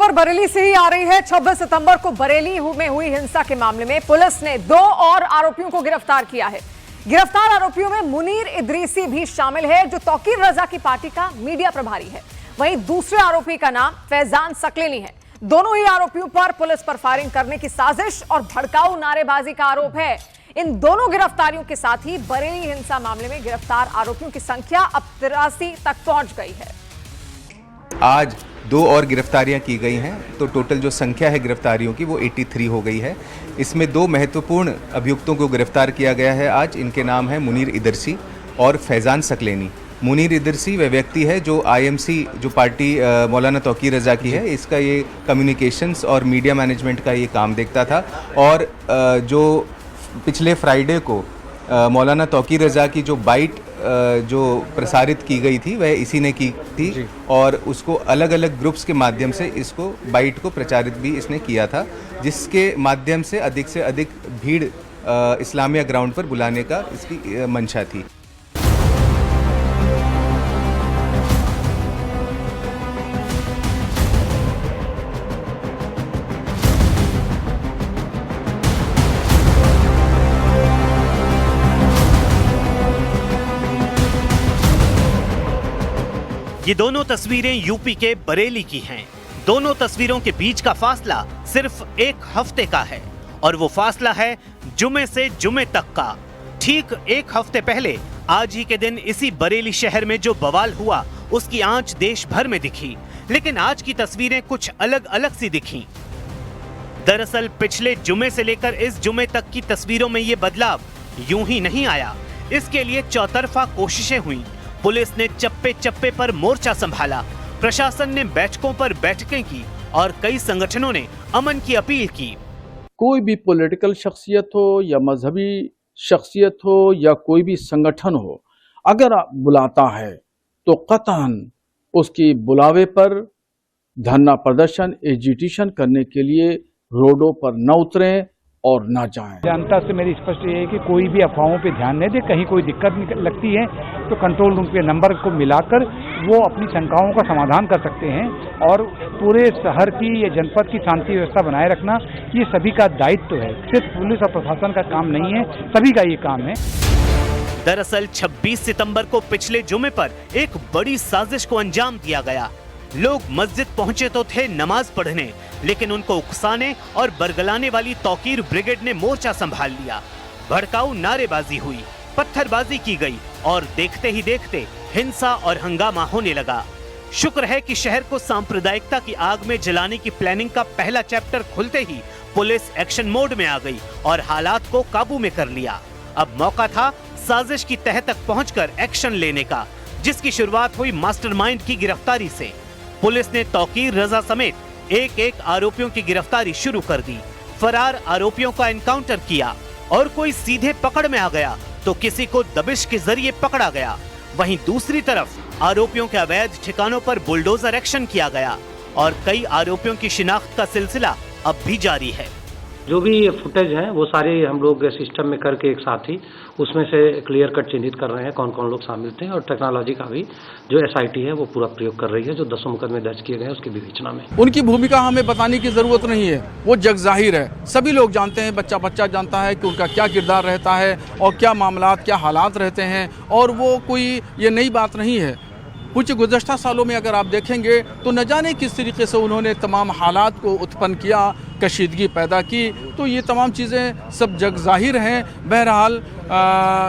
और बरेली से ही आ रही है। 26 सितंबर को बरेली में हुई हिंसा के मामले में पुलिस ने 2 और आरोपियों को गिरफ्तार किया है। गिरफ्तार आरोपियों में मुनीर इदरीसी भी शामिल है, जो तौकीर रजा की पार्टी का मीडिया प्रभारी है। वहीं दूसरे आरोपी का नाम फैजान सकलेनी है। दोनों ही आरोपियों पर पुलिस पर फायरिंग करने की साजिश और भड़काऊ नारेबाजी का आरोप है। इन दोनों गिरफ्तारियों के साथ ही बरेली हिंसा मामले में गिरफ्तार आरोपियों की संख्या अब 83 तक पहुंच गई है। आज 2 और गिरफ्तारियां की गई हैं, तो टोटल जो संख्या है गिरफ्तारियों की वो 83 हो गई है। इसमें 2 महत्वपूर्ण अभियुक्तों को गिरफ्तार किया गया है आज। इनके नाम है मुनीर इदरसी और फैजान सकलेनी। मुनीर इदरसी वह व्यक्ति है जो आईएमसी जो पार्टी मौलाना तौकीर रजा की है, इसका ये कम्युनिकेशंस और मीडिया मैनेजमेंट का ये काम देखता था। और जो पिछले फ्राइडे को मौलाना तौकीर रजा की जो बाइट जो प्रसारित की गई थी वह इसी ने की थी और उसको अलग अलग ग्रुप्स के माध्यम से इसको बाइट को प्रचारित भी इसने किया था, जिसके माध्यम से अधिक भीड़ इस्लामिया ग्राउंड पर बुलाने का इसकी मंशा थी। ये दोनों तस्वीरें यूपी के बरेली की हैं। दोनों तस्वीरों के बीच का फासला सिर्फ 1 हफ्ते का है और वो फासला है जुमे से जुमे तक का। ठीक 1 हफ्ते पहले आज ही के दिन इसी बरेली शहर में जो बवाल हुआ उसकी आंच देश भर में दिखी, लेकिन आज की तस्वीरें कुछ अलग सी दिखीं। दरअसल पिछले जुमे से लेकर इस जुमे तक की तस्वीरों में ये बदलाव यूं ही नहीं आया। इसके लिए चौतरफा कोशिशें हुई। पुलिस ने चप्पे पर मोर्चा संभाला, प्रशासन ने बैठकों पर बैठकें की और कई संगठनों ने अमन की अपील की। कोई भी पॉलिटिकल शख्सियत हो या मजहबी शख्सियत हो या कोई भी संगठन हो, अगर बुलाता है तो कतई उसकी बुलावे पर धरना प्रदर्शन एजिटेशन करने के लिए रोडों पर न उतरें और ना जाएं। जनता से मेरी स्पष्ट ये है कि कोई भी अफवाहों पे ध्यान नहीं दे। कहीं कोई दिक्कत लगती है तो कंट्रोल रूम के नंबर को मिलाकर वो अपनी शंकाओं का समाधान कर सकते हैं और पूरे शहर की या जनपद की शांति व्यवस्था बनाए रखना ये सभी का दायित्व है। सिर्फ पुलिस और प्रशासन का काम नहीं है, सभी का ये काम है। दरअसल 26 सितंबर को पिछले जुमे पर एक बड़ी साजिश को अंजाम दिया गया। लोग मस्जिद पहुंचे तो थे नमाज पढ़ने, लेकिन उनको उकसाने और बरगलाने वाली तौकीर ब्रिगेड ने मोर्चा संभाल लिया। भड़काऊ नारेबाजी हुई, पत्थरबाजी की गई और देखते ही देखते हिंसा और हंगामा होने लगा। शुक्र है कि शहर को सांप्रदायिकता की आग में जलाने की प्लानिंग का पहला चैप्टर खुलते ही पुलिस एक्शन मोड में आ गई और हालात को काबू में कर लिया। अब मौका था साजिश की तह तक पहुंचकर एक्शन लेने का, जिसकी शुरुआत हुई मास्टरमाइंड की गिरफ्तारी से। पुलिस ने तौकीर रजा समेत एक आरोपियों की गिरफ्तारी शुरू कर दी। फरार आरोपियों का एनकाउंटर किया और कोई सीधे पकड़ में आ गया तो किसी को दबिश के जरिए पकड़ा गया। वहीं दूसरी तरफ आरोपियों के अवैध ठिकानों पर बुलडोजर एक्शन किया गया और कई आरोपियों की शिनाख्त का सिलसिला अब भी जारी है। जो भी फुटेज है वो सारे हम लोग सिस्टम में करके एक साथ ही उसमें से क्लियर कट चिन्हित कर रहे हैं कौन कौन लोग शामिल थे, और टेक्नोलॉजी का भी जो एसआईटी है वो पूरा प्रयोग कर रही है। जो 10 मुकदमे दर्ज किए गए हैं उसकी विवेचना में उनकी भूमिका हमें बताने की जरूरत नहीं है, वो जग जाहिर है। सभी लोग जानते हैं, बच्चा जानता है कि उनका क्या किरदार रहता है और क्या मामलात क्या हालात रहते हैं, और वो कोई ये नई बात नहीं है। कुछ गुज़श्ता सालों में अगर आप देखेंगे तो न जाने किस तरीके से उन्होंने तमाम हालात को उत्पन्न किया, कशीदगी पैदा की, तो ये तमाम चीज़ें सब जग जाहिर हैं। बहरहाल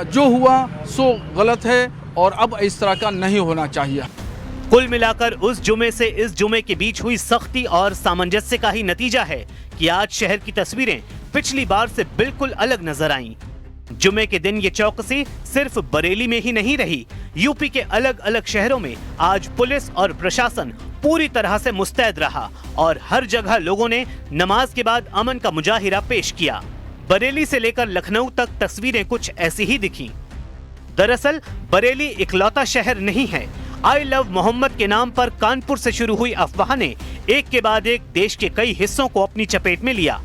जो हुआ सो गलत है और अब इस तरह का नहीं होना चाहिए। कुल मिलाकर उस जुमे से इस जुमे के बीच हुई सख्ती और सामंजस्य का ही नतीजा है कि आज शहर की तस्वीरें पिछली बार से बिल्कुल अलग नजर आईं। जुमे के दिन ये चौकसी सिर्फ बरेली में ही नहीं रही, यूपी के अलग शहरों में आज पुलिस और प्रशासन पूरी तरह से मुस्तैद रहा और हर जगह लोगों ने नमाज के बाद अमन का मुजाहिरा पेश किया। बरेली से लेकर लखनऊ तक तस्वीरें कुछ ऐसी ही दिखी। दरअसल बरेली इकलौता शहर नहीं है। आई लव मोहम्मद के नाम पर कानपुर से शुरू हुई अफवाह ने एक के बाद एक देश के कई हिस्सों को अपनी चपेट में लिया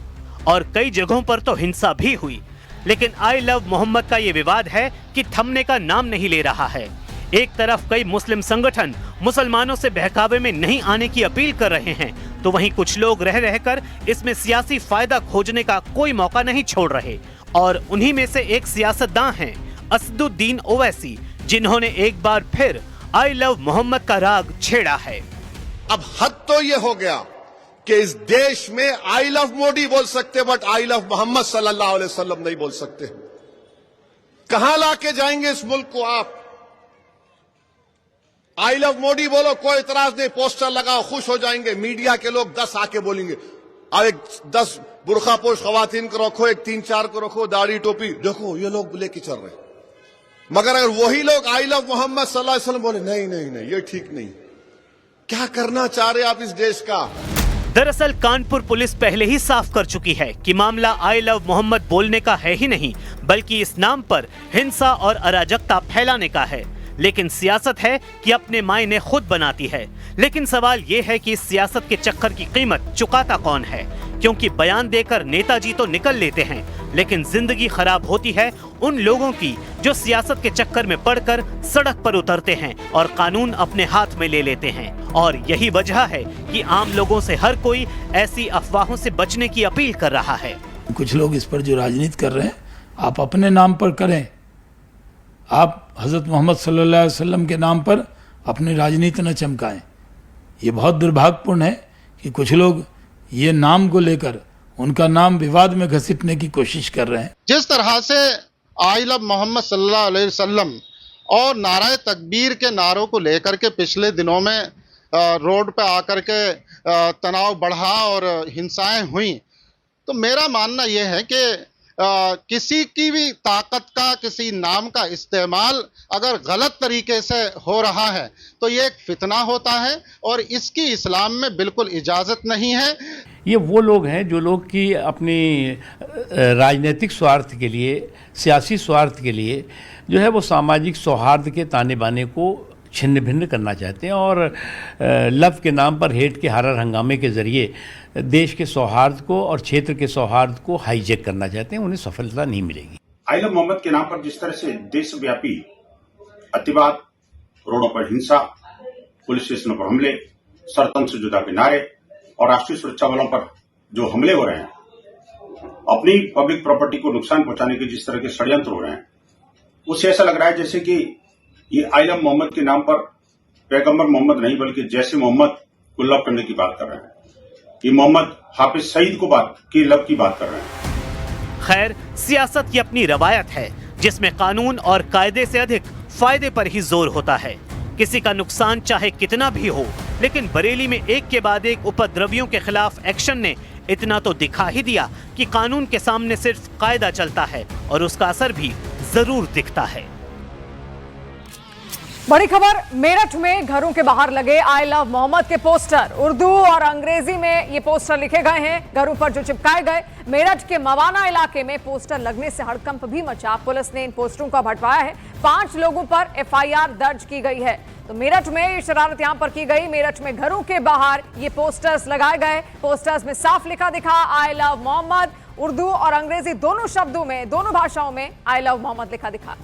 और कई जगहों पर तो हिंसा भी हुई। लेकिन आई लव मोहम्मद का ये विवाद है कि थमने का नाम नहीं ले रहा है। एक तरफ कई मुस्लिम संगठन मुसलमानों से बहकावे में नहीं आने की अपील कर रहे हैं, तो वहीं कुछ लोग रह रहकर इसमें सियासी फायदा खोजने का कोई मौका नहीं छोड़ रहे। और उन्हीं में से एक सियासतदान हैं असदुद्दीन ओवैसी, जिन्होंने एक बार फिर आई लव मोहम्मद का राग छेड़ा है। अब हद तो ये हो गया कि इस देश में आई लव मोदी बोल सकते बट आई लव मोहम्मद सल्लल्लाहु अलैहि वसल्लम नहीं बोल सकते। कहां लाके जाएंगे इस मुल्क को आप? आई लव मोदी बोलो, कोई इतराज नहीं, पोस्टर लगाओ, खुश हो जाएंगे। मीडिया के लोग 10 आके बोलेंगे, अब एक 10 बुरखापोश खवातीन को रखो, एक 3-4 को रखो, दाढ़ी टोपी, देखो ये लोग लेके चल रहे। मगर अगर वही लोग आई लव मोहम्मद सल्लल्लाहु अलैहि वसल्लम बोले, नहीं नहीं नहीं ये ठीक नहीं, क्या करना चाह रहे आप इस देश का? दरअसल कानपुर पुलिस पहले ही साफ कर चुकी है कि मामला आई लव मोहम्मद बोलने का है ही नहीं, बल्कि इस नाम पर हिंसा और अराजकता फैलाने का है। लेकिन सियासत है कि अपने मायने खुद बनाती है। लेकिन सवाल ये है कि इस सियासत के चक्कर की कीमत चुकाता कौन है? क्योंकि बयान देकर नेताजी तो निकल लेते हैं, लेकिन जिंदगी खराब होती है उन लोगों की जो सियासत के चक्कर में पड़कर सड़क पर उतरते हैं और कानून अपने हाथ में ले लेते हैं। और यही वजह है कि आम लोगों से हर कोई ऐसी अफवाहों से बचने की अपील कर रहा है। कुछ लोग इस पर जो राजनीति कर रहे हैं, आप अपने नाम पर करें, आप हजरत मोहम्मद सल्लल्लाहु अलैहि वसल्लम के नाम पर अपनी राजनीति न चमकाएं। ये बहुत दुर्भाग्यपूर्ण है कि कुछ लोग ये नाम को लेकर उनका नाम विवाद में घसीटने की कोशिश कर रहे हैं। जिस तरह से आई लव मोहम्मद सल्लल्लाहु अलैहि वसल्लम और नाराए तकबीर के नारों को लेकर के पिछले दिनों में रोड पे आकर के तनाव बढ़ा और हिंसाएं हुई, तो मेरा मानना यह है कि किसी की भी ताकत का, किसी नाम का इस्तेमाल अगर गलत तरीके से हो रहा है तो ये एक फितना होता है और इसकी इस्लाम में बिल्कुल इजाज़त नहीं है। ये वो लोग हैं जो लोग की अपनी राजनीतिक स्वार्थ के लिए, सियासी स्वार्थ के लिए जो है वो सामाजिक सौहार्द के ताने बाने को छिन्न भिन्न करना चाहते हैं और लव के नाम पर हेट के हर हंगामे के जरिए देश के सौहार्द को और क्षेत्र के सौहार्द को हाईजैक करना चाहते हैं। उन्हें सफलता नहीं मिलेगी। आई लव मोहम्मद के नाम पर जिस तरह से देशव्यापी अतिवाद, रोडों पर हिंसा, पुलिस स्टेशनों पर हमले, सरतन से जुदा के नारे और राष्ट्रीय सुरक्षा बलों पर जो हमले हो रहे हैं, अपनी पब्लिक प्रॉपर्टी को नुकसान पहुंचाने के जिस तरह के षड्यंत्र हो रहे हैं, उससे ऐसा लग रहा है जैसे कि ये आई लव मोहम्मद के नाम पर पैगंबर मोहम्मद नहीं बल्कि जैसे मोहम्मद को लव करने की बात कर रहे हैं। ये मोहम्मद हाफिज सईद की लव की बात कर रहे हैं। खैर, सियासत की अपनी रवायत है जिसमें कानून और कायदे से अधिक फायदे पर ही जोर होता है। किसी का नुकसान चाहे कितना भी हो, लेकिन बरेली में एक के बाद एक उपद्रवियों के खिलाफ एक्शन ने इतना तो दिखा ही दिया कि कानून के सामने सिर्फ कायदा चलता है और उसका असर भी जरूर दिखता है। बड़ी खबर, मेरठ में घरों के बाहर लगे आई लव मोहम्मद के पोस्टर, उर्दू और अंग्रेजी में ये पोस्टर लिखे गए हैं, घरों पर जो चिपकाए गए। मेरठ के मवाना इलाके में पोस्टर लगने से हड़कंप भी मचा। पुलिस ने इन पोस्टरों को हटवाया है। 5 लोगों पर FIR दर्ज की गई है। तो मेरठ में ये शरारत यहां पर की गई। मेरठ में घरों के बाहर ये पोस्टर्स लगाए गए। पोस्टर्स में साफ लिखा दिखा आई लव मोहम्मद, उर्दू और अंग्रेजी दोनों शब्दों में, दोनों भाषाओं में आई लव मोहम्मद लिखा दिखा।